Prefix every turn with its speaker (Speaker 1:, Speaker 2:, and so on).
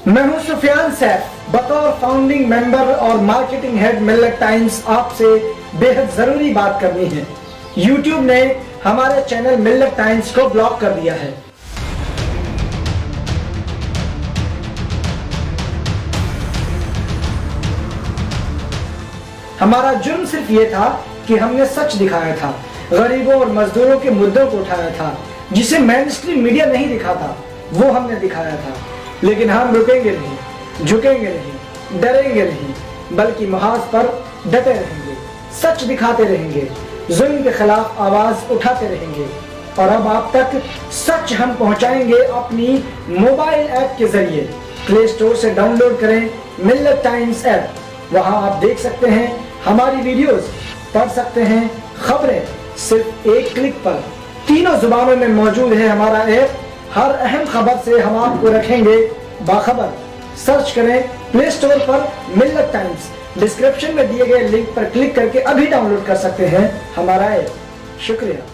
Speaker 1: میں ہوں سفیان سیف، بطور فاؤنڈنگ ممبر اور مارکیٹنگ ہیڈ ملت ٹائمز آپ سے بہت ضروری بات کرنی ہے۔ یوٹیوب نے ہمارے چینل ملت ٹائمز کو بلاک کر دیا ہے۔ ہمارا جرم صرف یہ تھا کہ ہم نے سچ دکھایا تھا، غریبوں اور مزدوروں کے مدعوں کو اٹھایا تھا، جسے مین اسٹریم میڈیا نہیں دکھاتا، وہ ہم نے دکھایا تھا۔ لیکن ہم رکیں گے نہیں، جھکیں گے نہیں، ڈریں گے نہیں، بلکہ محاذ پر ڈٹے رہیں گے، سچ دکھاتے رہیں گے، ظلم کے خلاف آواز اٹھاتے رہیں گے۔ اور اب آپ تک سچ ہم پہنچائیں گے اپنی موبائل ایپ کے ذریعے۔ پلے اسٹور سے ڈاؤن لوڈ کریں ملت ٹائمز ایپ، وہاں آپ دیکھ سکتے ہیں ہماری ویڈیوز، پڑھ سکتے ہیں خبریں، صرف ایک کلک پر۔ تینوں زبانوں میں موجود ہے ہمارا ایپ، ہر اہم خبر سے ہم آپ کو رکھیں گے باخبر۔ سرچ کریں پلے اسٹور پر ملت ٹائمز، ڈسکرپشن میں دیے گئے لنک پر کلک کر کے ابھی ڈاؤن لوڈ کر سکتے ہیں ہمارا ایپ۔ شکریہ۔